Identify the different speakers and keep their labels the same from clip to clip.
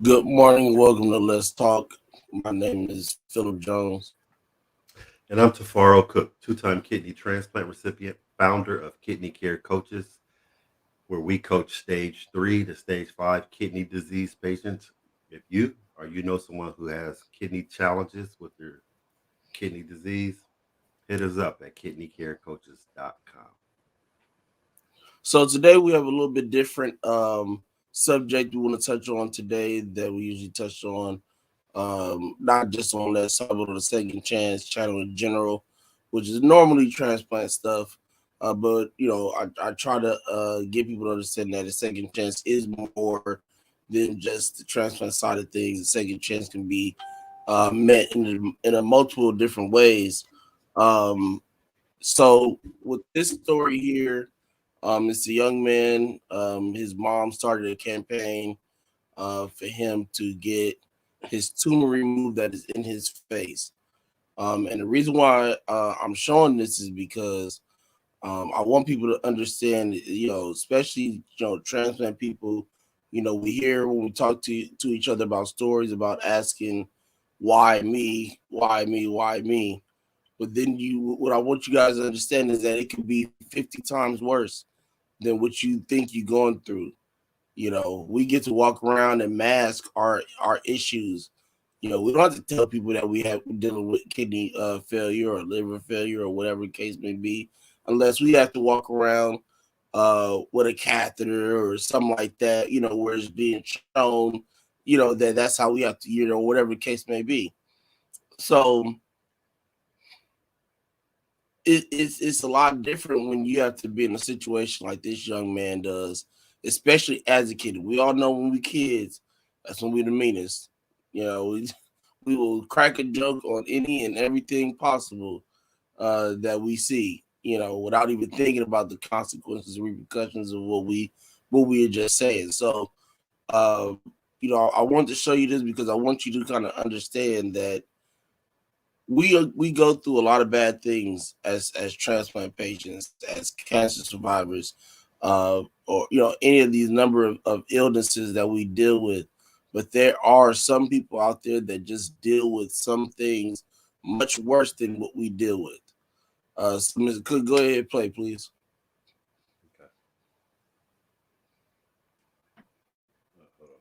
Speaker 1: Good morning. Welcome to Let's Talk. My name is Philip Jones.
Speaker 2: And I'm Tafaro Cook, two-time kidney transplant recipient, founder of Kidney Care Coaches, where we coach stage 3 to stage 5 kidney disease patients. If you or you know someone who has kidney challenges with their kidney disease, hit us up at kidneycarecoaches.com.
Speaker 1: So today we have a little bit different subject we want to touch on today that we usually touch on, not just on Let's Talk, but on the Second Chance channel in general, which is normally transplant stuff. But I try to get people to understand that the Second Chance is more than just the transplant side of things. The Second Chance can be met in a multiple different ways. Um, so with this story here, it's a young man. His mom started a campaign for him to get his tumor removed that is in his face. And the reason why I'm showing this is because I want people to understand, especially transplant people. We hear when we talk to each other about stories about asking, why me, why me, why me. But then what I want you guys to understand is that it could be 50 times worse than what you think you're going through. We get to walk around and mask our issues. We don't have to tell people that we're dealing with kidney failure or liver failure or whatever the case may be, unless we have to walk around with a catheter or something like that. Where it's being shown, that's how we have to, whatever the case may be. So it's a lot different when you have to be in a situation like this young man does, especially as a kid. We all know when we kids, that's when we're the meanest. We will crack a joke on any and everything possible that we see, without even thinking about the consequences and repercussions of what we are just saying. So, I want to show you this because I want you to kind of understand that we go through a lot of bad things as transplant patients, as cancer survivors, or any of these number of illnesses that we deal with. But there are some people out there that just deal with some things much worse than what we deal with. So Mr. Cook, go ahead and play, please.
Speaker 2: Okay. Hold on.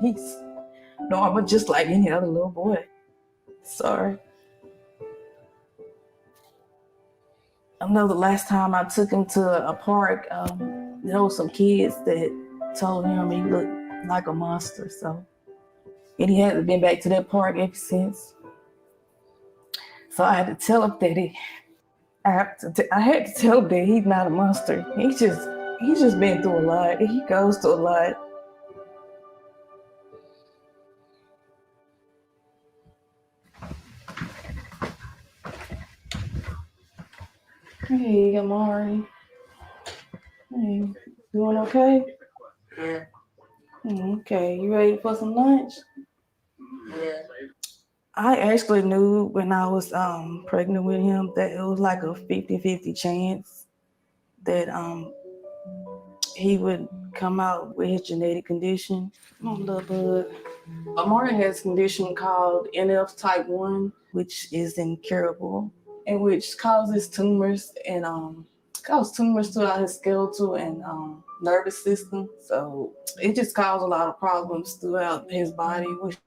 Speaker 3: He's normal, just like any other little boy. Sorry. I know the last time I took him to a park, there were some kids that told him he looked like a monster. So, and he hadn't been back to that park ever since. So I had to tell him that I had to tell him that he's not a monster. He's just been through a lot. He goes through a lot. Hey, Amari. Hey, doing okay?
Speaker 4: Yeah.
Speaker 3: Okay, you ready for some lunch?
Speaker 4: Yeah.
Speaker 3: I actually knew when I was pregnant with him that it was like a 50-50 chance that he would come out with his genetic condition. Come on, little bud. Amari has a condition called NF type 1, which is incurable, and which causes tumors and throughout his skeletal and nervous system. So it just caused a lot of problems throughout his body, which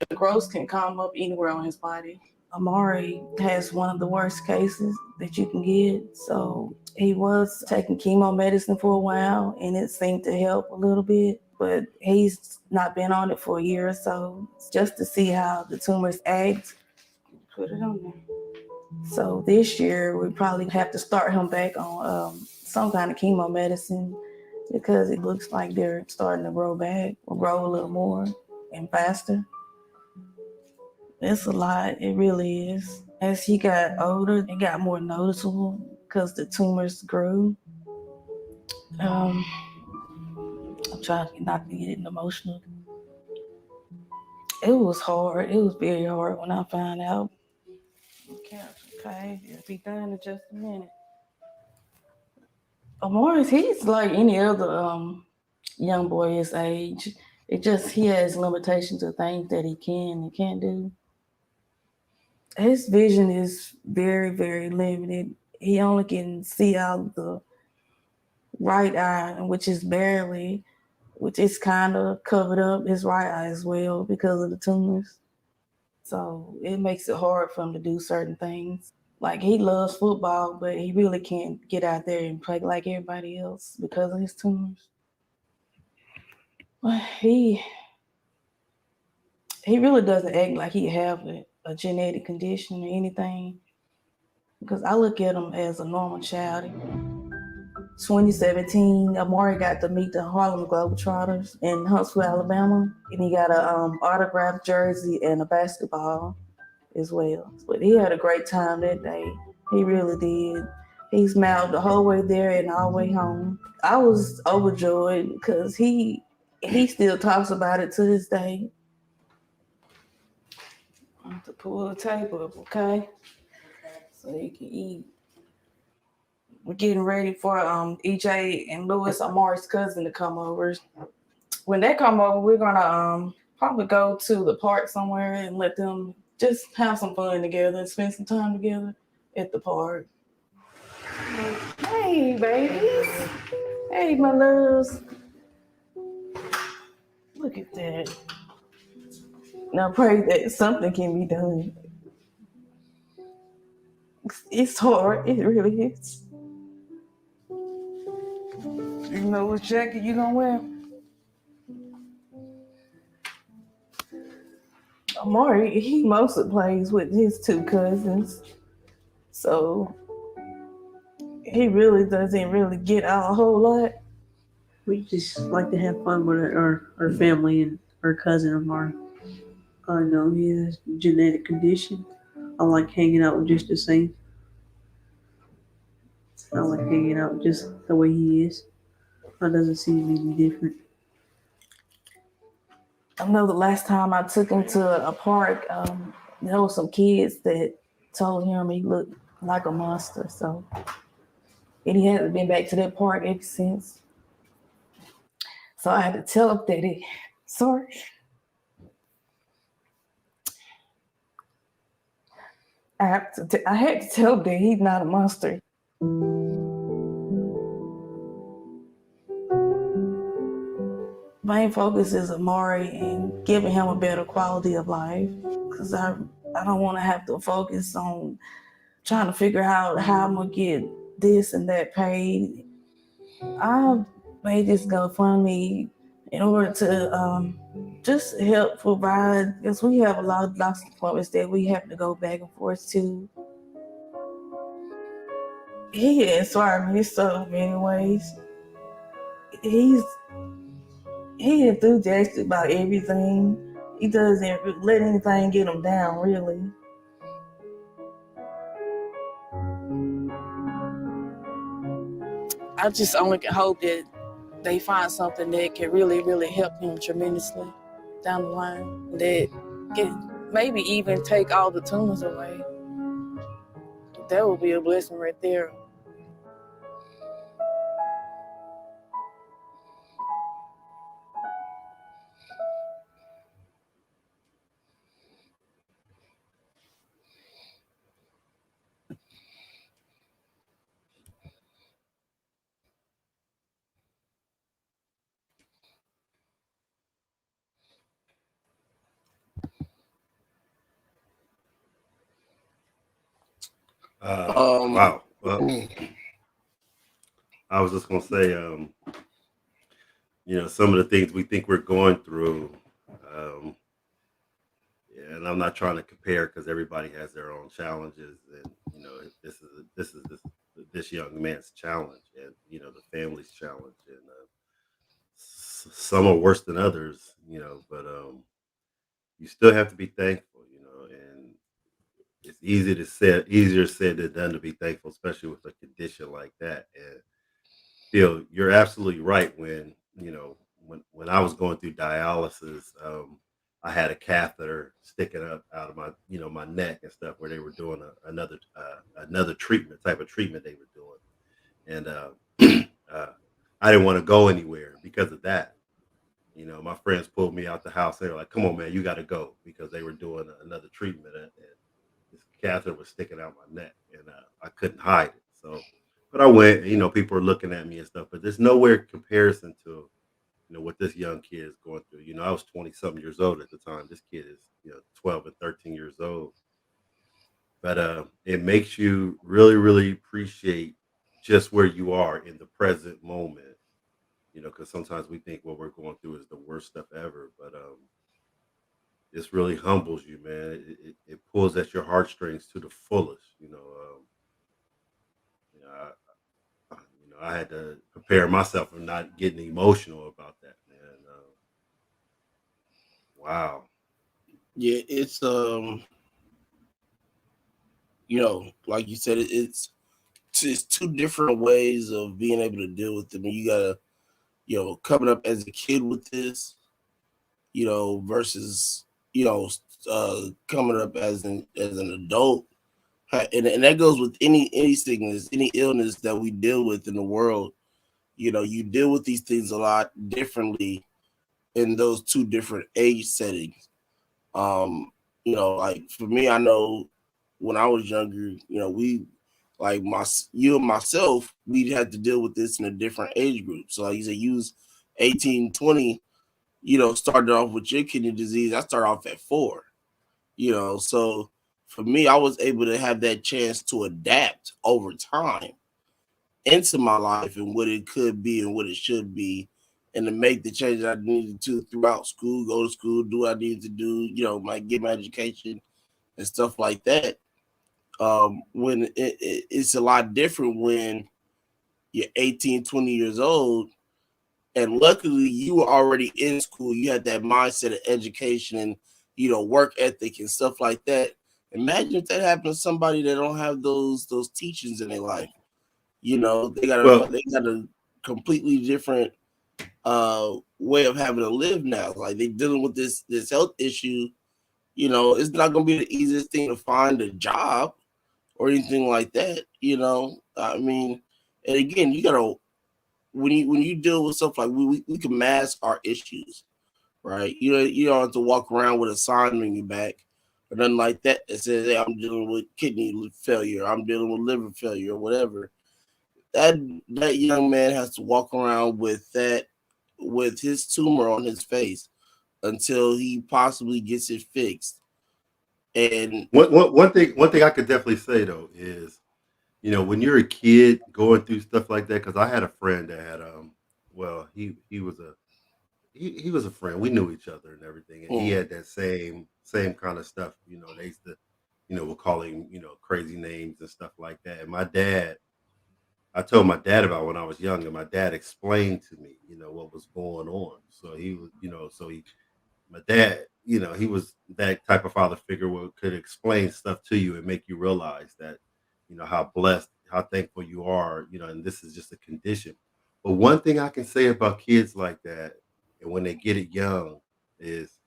Speaker 3: the growths can come up anywhere on his body. Amari has one of the worst cases that you can get. So he was taking chemo medicine for a while and it seemed to help a little bit, but he's not been on it for a year or so just to see how the tumors act. Put it on there. So this year we probably have to start him back on some kind of chemo medicine because it looks like they're starting to grow back or grow a little more and faster. It's a lot, it really is. As he got older, it got more noticeable because the tumors grew. I'm trying not to get emotional. It was hard. It was very hard when I found out. Okay, it'll be done in just a minute. Morris, he's like any other young boy his age. It just he has limitations of things that he can and can't do. His vision is very, very limited. He only can see out the right eye, which is kind of covered up his right eye as well because of the tumors. So it makes it hard for him to do certain things. Like he loves football, but he really can't get out there and play like everybody else because of his tumors. He really doesn't act like he have a genetic condition or anything because I look at him as a normal child. 2017, Amari got to meet the Harlem Globetrotters in Huntsville, Alabama, and he got a autographed jersey and a basketball as well. But he had a great time that day. He really did. He smiled the whole way there and all the way home. I was overjoyed because he still talks about it to this day. I have to pull the tape up, okay? So you can eat. We're getting ready for EJ and Louis, Amari's cousin, to come over. When they come over, we're gonna probably go to the park somewhere and let them just have some fun together and spend some time together at the park. Hey, babies. Hey, my loves. Look at that. Now pray that something can be done. It's hard. It really is. You know what jacket you gonna wear? Amari, he mostly plays with his two cousins. So he really doesn't really get out a whole lot.
Speaker 5: We just like to have fun with our family and our cousin of mine. I know he has a genetic condition. I like hanging out with just the same. I like hanging out just the way he is. I doesn't seem any different.
Speaker 3: I know the last time I took him to a park, there were some kids that told him he looked like a monster. So, and he hasn't been back to that park ever since. So I had to tell him that sorry. I had to tell him that he's not a monster. Main focus is Amari and giving him a better quality of life, because I don't want to have to focus on trying to figure out how I'm gonna get this and that paid. I made this GoFundMe in order to just help provide, because we have a lot of doctor's appointments that we have to go back and forth to. He inspired me in so many ways. He's enthusiastic about everything. He doesn't let anything get him down, really. I just only can hope that they find something that can really, really help him tremendously down the line. That can maybe even take all the tumors away. That would be a blessing right there.
Speaker 2: Wow. Well, I was just gonna say, some of the things we think we're going through, and I'm not trying to compare because everybody has their own challenges, and this is this young man's challenge, and the family's challenge, and some are worse than others, but you still have to be thankful, and it's easier said than done to be thankful, especially with a condition like that. And Phil, you're absolutely right. When I was going through dialysis, I had a catheter sticking up out of my, my neck and stuff, where they were doing another treatment, type of treatment they were doing. And I didn't want to go anywhere because of that. My friends pulled me out the house. They were like, "Come on, man, you got to go," because they were doing another treatment, and this catheter was sticking out my neck, and I couldn't hide it. So, but I went. People were looking at me and stuff, but there's nowhere comparison to what this young kid is going through. I was 20 something years old at the time. This kid is 12 and 13 years old. But it makes you really, really appreciate just where you are in the present moment. Because sometimes we think what we're going through is the worst stuff ever, but this really humbles you, man. It pulls at your heartstrings to the fullest. I had to prepare myself for not getting emotional about that, man. Wow.
Speaker 1: Yeah, it's like you said, it's two different ways of being able to deal with them. And you gotta, coming up as a kid with this, versus coming up as an adult. And that goes with any sickness, any illness that we deal with in the world. You deal with these things a lot differently in those two different age settings. Like for me, I know when I was younger, we like you and myself, we had to deal with this in a different age group. So like you said, you was 18, 20, started off with your kidney disease. I started off at 4, so for me, I was able to have that chance to adapt over time into my life and what it could be and what it should be, and to make the changes I needed to throughout school, go to school, do what I needed to do, get my education and stuff like that. When it's a lot different when you're 18, 20 years old, and luckily you were already in school. You had that mindset of education and work ethic and stuff like that. Imagine if that happened to somebody that don't have those teachings in their life. They got a completely different way of having to live now. Like they're dealing with this health issue. It's not going to be the easiest thing to find a job or anything like that. I mean, and again, you gotta when you deal with stuff like we can mask our issues, right? You don't have to walk around with a sign on your back or nothing like that that says, "Hey, I'm dealing with kidney failure. I'm dealing with liver failure," or whatever. That young man has to walk around with his tumor on his face until he possibly gets it fixed. And
Speaker 2: one thing I could definitely say though is, when you're a kid going through stuff like that, because I had a friend that had well, he was a friend. We knew each other and everything, and he had that same kind of stuff. They used to, we'll call him, crazy names and stuff like that. And I told my dad about when I was young, and my dad explained to me, what was going on. So he was, my dad, he was that type of father figure who could explain stuff to you and make you realize that, how blessed, how thankful you are, and this is just a condition. But one thing I can say about kids like that, and when they get it young, is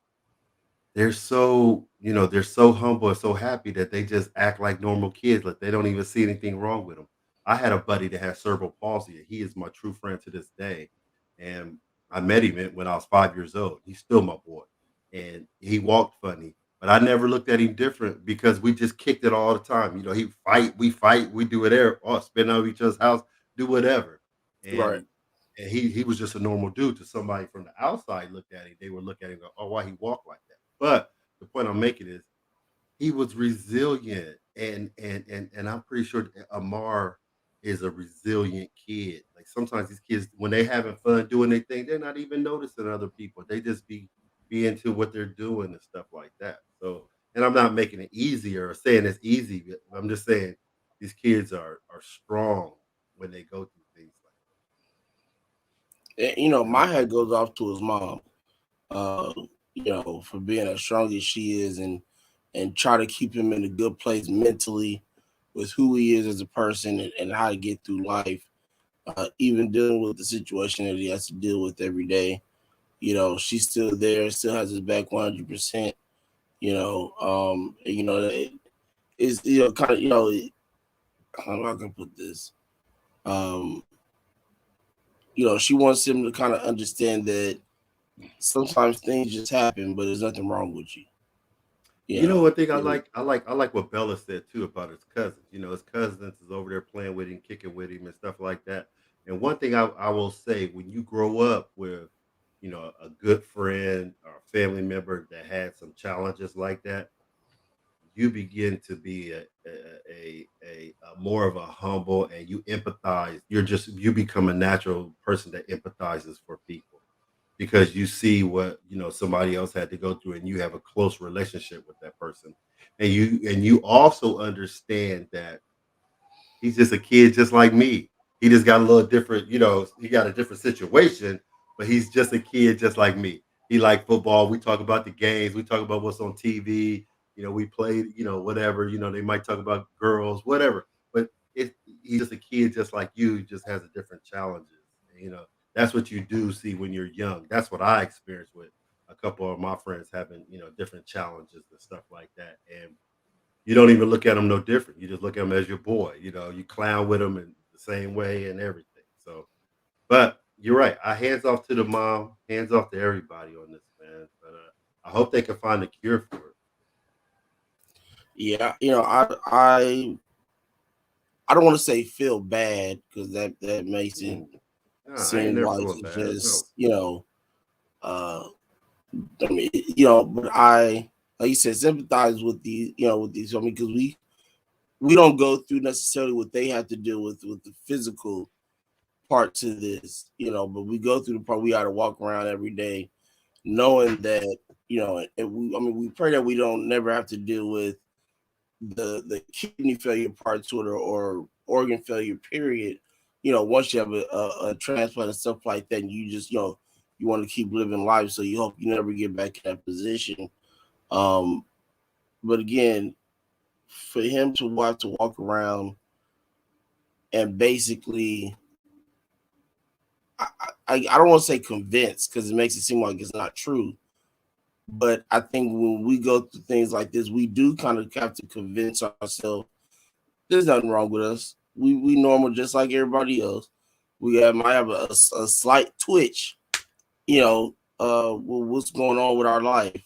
Speaker 2: they're so humble and so happy that they just act like normal kids, like they don't even see anything wrong with them. I had a buddy that had cerebral palsy, and he is my true friend to this day. And I met him when I was 5 years old. He's still my boy, and he walked funny, but I never looked at him different because we just kicked it all the time. He fight, we do whatever, or spend over each other's house, do whatever.
Speaker 1: right.
Speaker 2: And he was just a normal dude. To somebody from the outside looked at him, they would look at him and go, "Oh, why he walked like that?" But the point I'm making is he was resilient, and I'm pretty sure that Amar is a resilient kid. Like sometimes these kids, when they having fun doing their thing, they're not even noticing other people. They just be into what they're doing and stuff like that. So, and I'm not making it easier or saying it's easy. But I'm just saying these kids are strong when they go through things like
Speaker 1: And,
Speaker 2: that.
Speaker 1: my head goes off to his mom. Uh, for being as strong as she is, and try to keep him in a good place mentally with who he is as a person, and how to get through life, even dealing with the situation that he has to deal with every day. she's still there, still has his back 100%. It's kind of how am I gonna put this? Um, she wants him to kind of understand that sometimes things just happen, but there's nothing wrong with you.
Speaker 2: You know one thing I
Speaker 1: Yeah.
Speaker 2: like? I like what Bella said too about his cousins. His cousins is over there playing with him, kicking with him, and stuff like that. And one thing I will say, when you grow up with, a good friend or a family member that had some challenges like that, you begin to be a more of a humble, and you empathize. You become a natural person that empathizes for people because you see what somebody else had to go through, and you have a close relationship with that person, and you also understand that he's just a kid just like me. He just got a little different, he got a different situation, but he's just a kid just like me. He like football. We talk about the games, we talk about what's on TV. We played, whatever, they might talk about girls, whatever. But he's just a kid just like you, just has a different challenges. That's what you do see when you're young. That's what I experienced with a couple of my friends having, different challenges and stuff like that. And you don't even look at them no different. You just look at them as your boy. You clown with them in the same way and everything. So, but you're right. I hands off to the mom, hands off to everybody on this, man. But I hope they can find a cure for it.
Speaker 1: Yeah, I don't want to say feel bad because that makes it
Speaker 2: Nah, I ain't
Speaker 1: seem
Speaker 2: never
Speaker 1: like
Speaker 2: feeling
Speaker 1: it's
Speaker 2: bad. No.
Speaker 1: just uh, I mean, but like you said, sympathize with these. I mean, because we don't go through necessarily what they have to deal with the physical part to this, but we go through the part we got to walk around every day knowing that, we pray that we don't never have to deal with the kidney failure part to it or organ failure period. Once you have a transplant and stuff like that, and you just you want to keep living life, so you hope you never get back in that position. But again, for him to have to walk around and basically, I don't want to say convinced because it makes it seem like it's not true. But I think when we go through things like this, we do kind of have to convince ourselves there's nothing wrong with us. We normal just like everybody else. Might have a slight twitch, with what's going on with our life,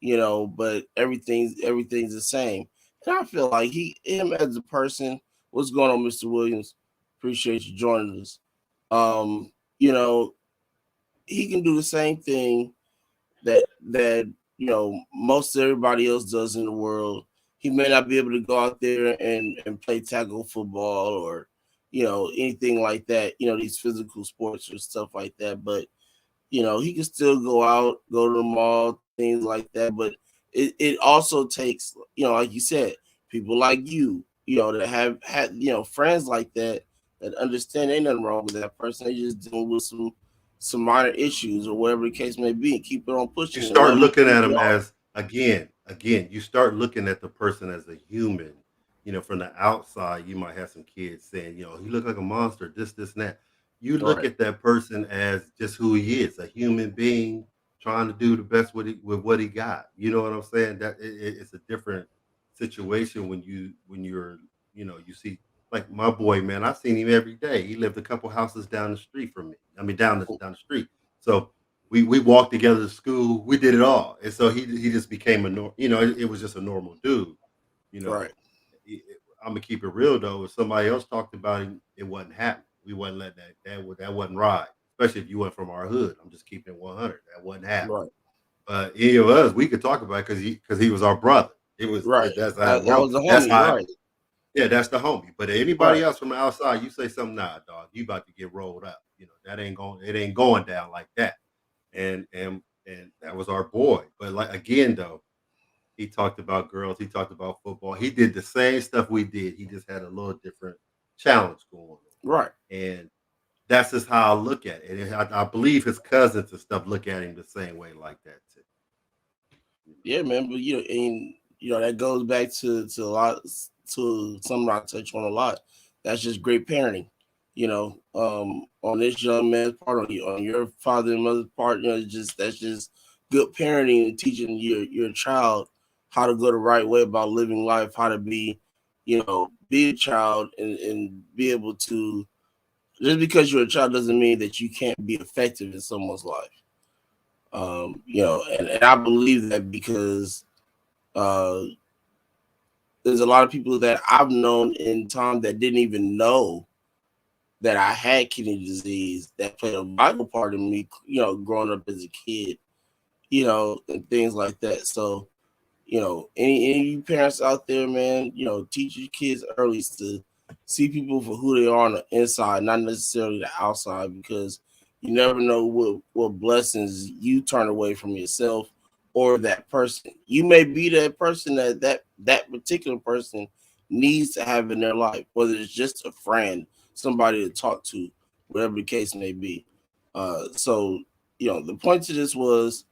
Speaker 1: but everything's the same. And I feel like him as a person, what's going on, Mr. Williams? Appreciate you joining us. Um, you know, he can do the same thing that most everybody else does in the world. He may not be able to go out there and play tackle football or anything like that. These physical sports or stuff like that. But he can still go out, go to the mall, things like that. But it also takes like you said, people like that have had friends like that understand ain't nothing wrong with that person. They just dealing with some minor issues or whatever the case may be, and keep it on
Speaker 2: You
Speaker 1: pushing and
Speaker 2: start
Speaker 1: let them
Speaker 2: looking at
Speaker 1: keep it
Speaker 2: them
Speaker 1: on.
Speaker 2: as again, you start looking at the person as a human. From the outside, you might have some kids saying, he look like a monster, this, and that. You look
Speaker 1: Right,
Speaker 2: at that person as just who he is, a human being trying to do the best with what he got. You know what I'm saying? That it's a different situation when you're you see like my boy, man. I seen him every day. He lived a couple houses down the street from me. I mean, down the street. So we walked together to school. We did it all, and so he just became it was just a normal dude. You
Speaker 1: right,
Speaker 2: know, I'm gonna keep it real though. If somebody else talked about him, it wasn't happening. We wasn't letting that wasn't right. Especially if you went from our hood. I'm just keeping it 100. That wasn't happening.
Speaker 1: right,
Speaker 2: But any of us, we could talk about it because he was our brother.
Speaker 1: right.
Speaker 2: That's how it
Speaker 1: That
Speaker 2: rolled.
Speaker 1: was a
Speaker 2: That's
Speaker 1: homie,
Speaker 2: how
Speaker 1: right,
Speaker 2: yeah, that's the homie. But
Speaker 1: right,
Speaker 2: anybody else from the outside, you say something, nah, dog, you about to get rolled up. That ain't going. It ain't going down like that. And that was our boy. But like again, though, he talked about girls. He talked about football. He did the same stuff we did. He just had a little different challenge going on.
Speaker 1: right.
Speaker 2: And that's just how I look at it. And I believe his cousins and stuff look at him the same way like that too.
Speaker 1: Yeah, man. But and that goes back to a lot to something I touch on a lot. That's just great parenting. on this young man's part, on your father and mother's part, that's just good parenting and teaching your child how to go the right way about living life, how to be a child and be able to. Just because you're a child doesn't mean that you can't be effective in someone's life. And I believe that because there's a lot of people that I've known in time that didn't even know that I had kidney disease that played a vital part in me, growing up as a kid, and things like that. So, any of you parents out there, man, teach your kids early to see people for who they are on the inside, not necessarily the outside, because you never know what blessings you turn away from yourself or that person. You may be that person that particular person needs to have in their life, whether it's just a friend, somebody to talk to, whatever the case may be. So, the point to this was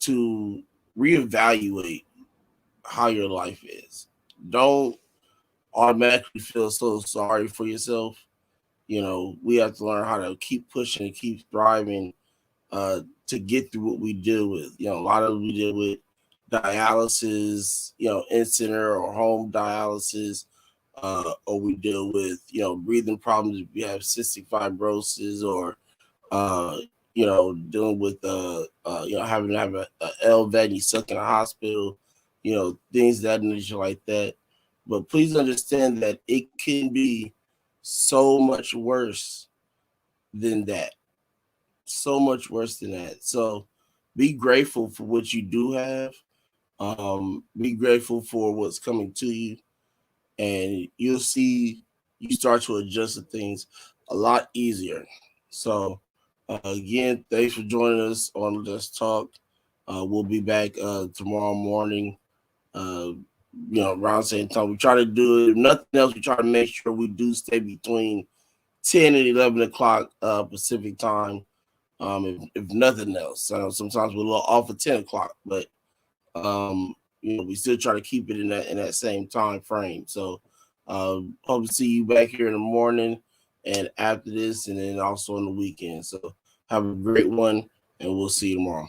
Speaker 1: to reevaluate how your life is. Don't automatically feel so sorry for yourself. We have to learn how to keep pushing and keep thriving to get through what we deal with. A lot of we deal with dialysis, in center or home dialysis, or we deal with, breathing problems if you have cystic fibrosis or, dealing with, having to have a LVAD and you stuck in a hospital, things that nature like that. But please understand that it can be so much worse than that. So much worse than that. So be grateful for what you do have. Be grateful for what's coming to you. And you'll see you start to adjust to things a lot easier. So again, thanks for joining us on Let's Talk. We'll be back tomorrow morning. Around the same time. We try to do it. If nothing else, we try to make sure we do stay between 10 and 11 o'clock Pacific time. If nothing else, sometimes we're a little off at 10 o'clock, but we still try to keep it in that same time frame. So hope to see you back here in the morning and after this, and then also on the weekend. So have a great one, and we'll see you tomorrow.